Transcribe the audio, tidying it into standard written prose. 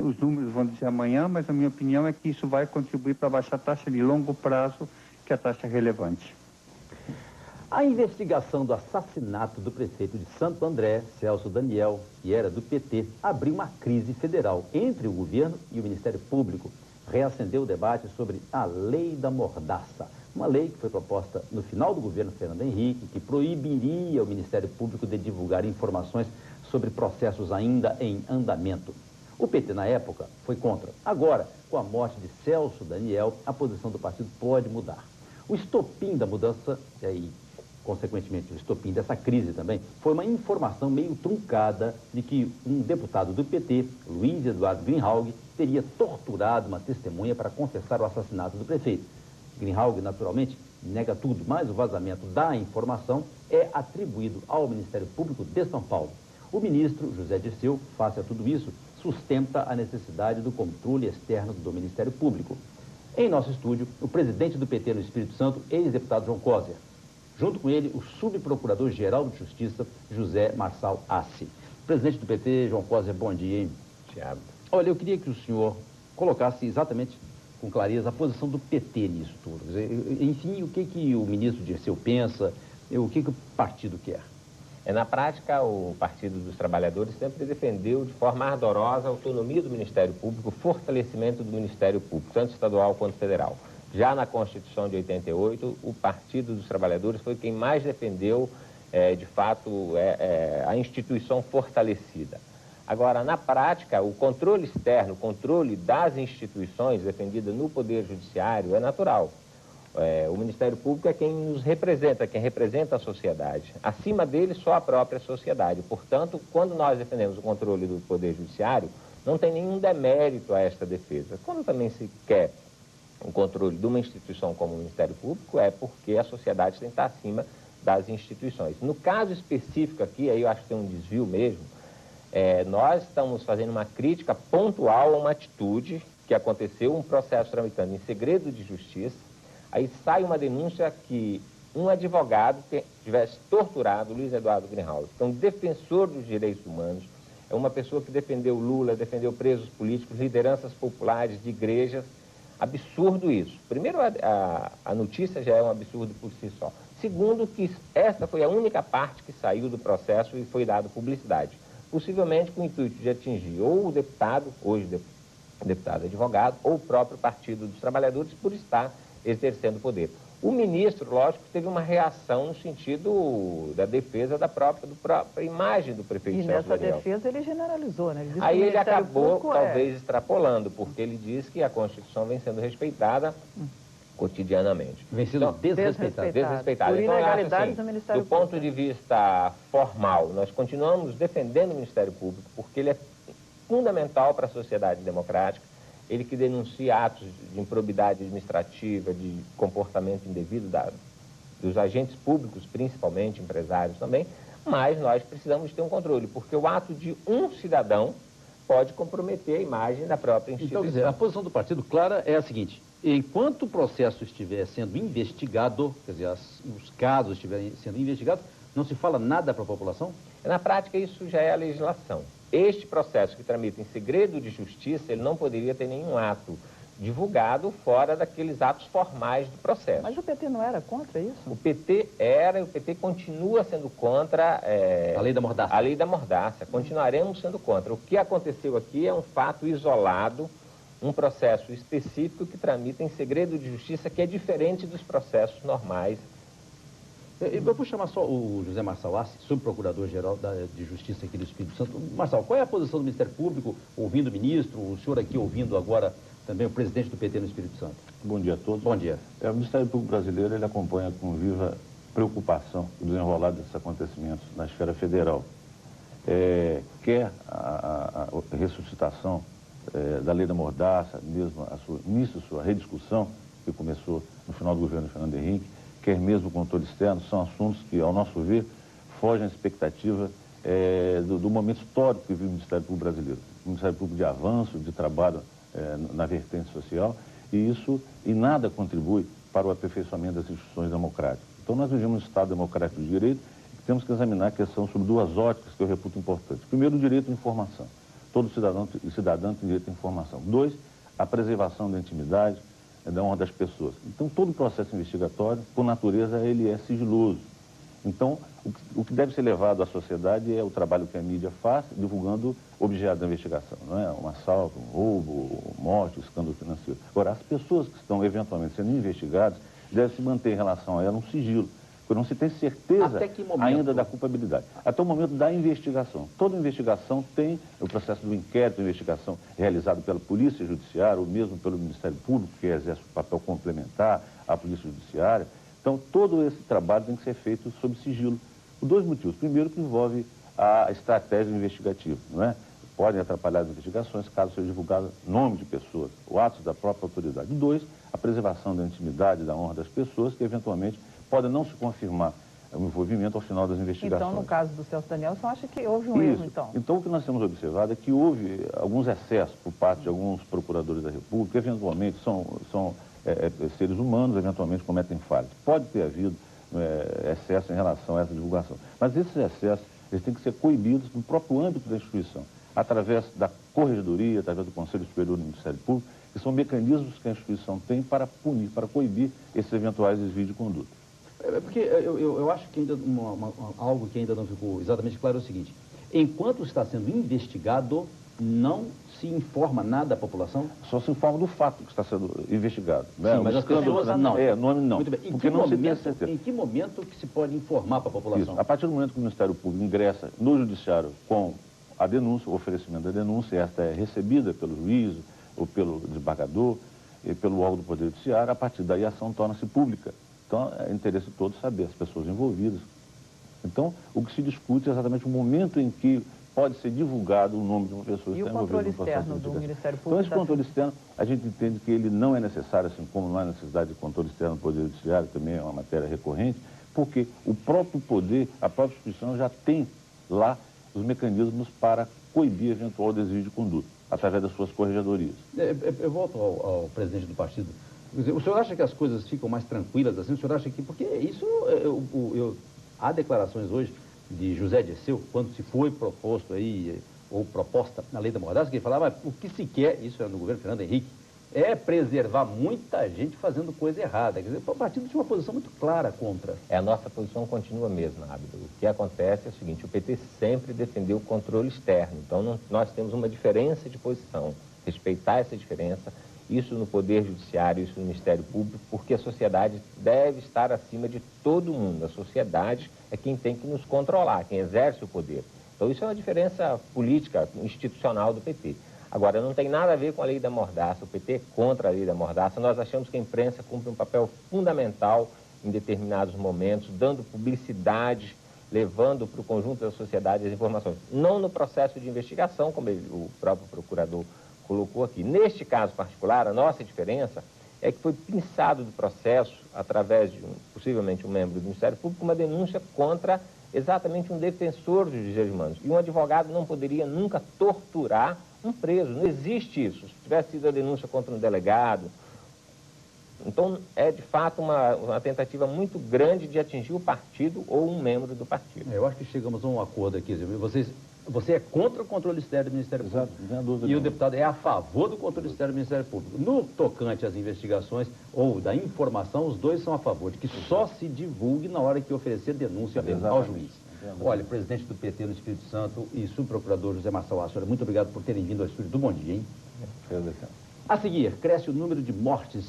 os números vão dizer amanhã, mas a minha opinião é que isso vai contribuir para baixar a taxa de longo prazo, que é a taxa relevante. A investigação do assassinato do prefeito de Santo André, Celso Daniel, que era do PT, abriu uma crise federal entre o governo e o Ministério Público. Reacendeu o debate sobre a Lei da Mordaça, uma lei que foi proposta no final do governo Fernando Henrique, que proibiria o Ministério Público de divulgar informações sobre processos ainda em andamento. O PT, na época, foi contra. Agora, com a morte de Celso Daniel, a posição do partido pode mudar. O estopim da mudança, e aí, consequentemente, o estopim dessa crise também, foi uma informação meio truncada de que um deputado do PT, Luiz Eduardo Greenhalgh, teria torturado uma testemunha para confessar o assassinato do prefeito. Greenhalgh, naturalmente, nega tudo, mas o vazamento da informação é atribuído ao Ministério Público de São Paulo. O ministro José Dirceu, face a tudo isso, sustenta a necessidade do controle externo do Ministério Público. Em nosso estúdio, o presidente do PT no Espírito Santo, ex-deputado João Coser. Junto com ele, o subprocurador-geral de Justiça, José Marçal Assi. Presidente do PT, João Coser, bom dia, hein? Tiago. Olha, eu queria que o senhor colocasse exatamente com clareza a posição do PT nisso tudo. Enfim, o que o ministro Dirceu pensa, o que o partido quer? Na prática, o Partido dos Trabalhadores sempre defendeu de forma ardorosa a autonomia do Ministério Público, o fortalecimento do Ministério Público, tanto estadual quanto federal. Já na Constituição de 88, o Partido dos Trabalhadores foi quem mais defendeu, de fato, a instituição fortalecida. Agora, na prática, o controle externo, o controle das instituições defendidas no Poder Judiciário é natural. O Ministério Público é quem nos representa, quem representa a sociedade. Acima dele, só a própria sociedade. Portanto, quando nós defendemos o controle do Poder Judiciário, não tem nenhum demérito a esta defesa. Quando também se quer o controle de uma instituição como o Ministério Público, é porque a sociedade tem que estar acima das instituições. No caso específico aqui, aí eu acho que tem um desvio mesmo, nós estamos fazendo uma crítica pontual a uma atitude que aconteceu, um processo tramitando em segredo de justiça. Aí sai uma denúncia que um advogado tivesse torturado Luiz Eduardo Greenhalgh, que é um defensor dos direitos humanos, é uma pessoa que defendeu Lula, defendeu presos políticos, lideranças populares de igrejas. Absurdo isso. Primeiro, a notícia já é um absurdo por si só. Segundo, que essa foi a única parte que saiu do processo e foi dada publicidade. Possivelmente com o intuito de atingir ou o deputado, hoje deputado advogado, ou o próprio Partido dos Trabalhadores, por estar exercendo o poder. O ministro, lógico, teve uma reação no sentido da defesa da própria imagem do prefeito Celso Daniel. E nessa defesa ele generalizou, né? Ele disse aí que ele acabou, Público talvez, extrapolando, porque ele diz que a Constituição vem sendo respeitada cotidianamente. Vem sendo desrespeitada. Desrespeitada. Por Então, eu acho ilegalidades assim, do Ministério do ponto Público. de vista formal, nós continuamos defendendo o Ministério Público, porque ele é fundamental para a sociedade democrática. Ele que denuncia atos de improbidade administrativa, de comportamento indevido dos agentes públicos, principalmente empresários também, mas nós precisamos ter um controle, porque o ato de um cidadão pode comprometer a imagem da própria instituição. Então, quer dizer, a posição do partido clara é a seguinte: enquanto o processo estiver sendo investigado, quer dizer, os casos estiverem sendo investigados, não se fala nada para a população? Na prática, isso já é a legislação. Este processo que tramita em segredo de justiça, ele não poderia ter nenhum ato divulgado fora daqueles atos formais do processo. Mas o PT não era contra isso? O PT era e o PT continua sendo contra a lei da mordaça. A lei da mordaça. Continuaremos sendo contra. O que aconteceu aqui é um fato isolado, um processo específico que tramita em segredo de justiça, que é diferente dos processos normais. Eu vou chamar só o José Marçal Assi, subprocurador-geral de Justiça aqui do Espírito Santo. Marçal, qual é a posição do Ministério Público, ouvindo o ministro, o senhor aqui ouvindo agora também o presidente do PT no Espírito Santo? Bom dia a todos. Bom dia. O Ministério Público brasileiro ele acompanha com viva preocupação o desenrolar desses acontecimentos na esfera federal. Quer a ressuscitação da lei da mordaça, mesmo a sua rediscussão, que começou no final do governo Fernando Henrique, quer mesmo o controle externo, são assuntos que, ao nosso ver, fogem à expectativa do momento histórico que vive o Ministério Público brasileiro. O Ministério Público de avanço, de trabalho na vertente social, e isso em nada contribui para o aperfeiçoamento das instituições democráticas. Então, nós vivemos um Estado democrático de direito e temos que examinar a questão sobre duas óticas que eu reputo importantes. Primeiro, o direito à informação. Todo cidadão e cidadã tem direito à informação. 2, a preservação da intimidade, da honra das pessoas. Então, todo o processo investigatório, por natureza, ele é sigiloso. Então, o que deve ser levado à sociedade é o trabalho que a mídia faz, divulgando objetos da investigação, não é? Um assalto, um roubo, morte, um escândalo financeiro. Agora, as pessoas que estão eventualmente sendo investigadas devem se manter em relação a ela um sigilo, porque não se tem certeza ainda da culpabilidade. Até o momento da investigação. Toda investigação tem o processo do inquérito, de investigação realizado pela Polícia Judiciária, ou mesmo pelo Ministério Público, que exerce o papel complementar à Polícia Judiciária. Então, todo esse trabalho tem que ser feito sob sigilo, por 2 motivos. Primeiro, que envolve a estratégia investigativa, não é? Podem atrapalhar as investigações caso seja divulgado nome de pessoas, ou atos da própria autoridade. 2, a preservação da intimidade e da honra das pessoas, que eventualmente podem não se confirmar o envolvimento ao final das investigações. Então, no caso do Celso Daniel, você acha que houve um erro, então? Então, o que nós temos observado é que houve alguns excessos por parte de alguns procuradores da República, que eventualmente são seres humanos, eventualmente cometem falhas. Pode ter havido excesso em relação a essa divulgação. Mas esses excessos, eles têm que ser coibidos no próprio âmbito da instituição, através da Corregedoria, através do Conselho Superior do Ministério Público, que são mecanismos que a instituição tem para punir, para coibir esses eventuais desvios de conduta. Porque eu acho que ainda algo que ainda não ficou exatamente claro é o seguinte: enquanto está sendo investigado, não se informa nada à população? Só se informa do fato que está sendo investigado. Né? Sim, mas as pessoas não. Nome não. Muito bem. Em que momento que se pode informar para a população? Isso. A partir do momento que o Ministério Público ingressa no Judiciário com a denúncia, o oferecimento da denúncia, esta é recebida pelo juiz ou pelo desembargador e pelo órgão do Poder Judiciário, a partir daí a ação torna-se pública. Então, é interesse de todos saber, as pessoas envolvidas. Então, o que se discute é exatamente o momento em que pode ser divulgado o nome de uma pessoa que está envolvida no processo de investigação. E o controle externo do Ministério Então, Público? esse controle externo, a gente entende que ele não é necessário, assim como não há necessidade de controle externo do Poder Judiciário, também é uma matéria recorrente, porque o próprio poder, a própria instituição já tem lá os mecanismos para coibir eventual desvio de conduta, através das suas corregedorias. Eu volto ao presidente do partido. O senhor acha que as coisas ficam mais tranquilas assim? O senhor acha que... Porque isso... há declarações hoje de José Dirceu, quando se foi proposto aí, ou proposta na lei da mordaça, que ele falava, o que se quer, isso era no governo Fernando Henrique, é preservar muita gente fazendo coisa errada. Quer dizer, o partido tinha uma posição muito clara contra. A nossa posição continua a mesma, Abdo. O que acontece é o seguinte: o PT sempre defendeu o controle externo. Então, nós temos uma diferença de posição. Respeitar essa diferença, isso no Poder Judiciário, isso no Ministério Público, porque a sociedade deve estar acima de todo mundo. A sociedade é quem tem que nos controlar, quem exerce o poder. Então, isso é uma diferença política, institucional do PT. Agora, não tem nada a ver com a lei da mordaça. O PT é contra a lei da mordaça. Nós achamos que a imprensa cumpre um papel fundamental em determinados momentos, dando publicidade, levando para o conjunto da sociedade as informações. Não no processo de investigação, como o próprio procurador colocou aqui. Neste caso particular, a nossa diferença é que foi pinçado do processo, através de possivelmente um membro do Ministério Público, uma denúncia contra exatamente um defensor dos direitos humanos. E um advogado não poderia nunca torturar um preso. Não existe isso. Se tivesse sido a denúncia contra um delegado. Então, é de fato uma tentativa muito grande de atingir o partido ou um membro do partido. Eu acho que chegamos a um acordo aqui. Você é contra o controle externo do Ministério Público. Exato, e o deputado é a favor do controle externo do Ministério Público. No tocante às investigações ou da informação, os dois são a favor de que só se divulgue na hora que oferecer denúncia ao juiz. Olha, presidente do PT no Espírito Santo e subprocurador José Marçal Açora, muito obrigado por terem vindo ao estúdio do Bom Dia, hein? A seguir, cresce o número de mortes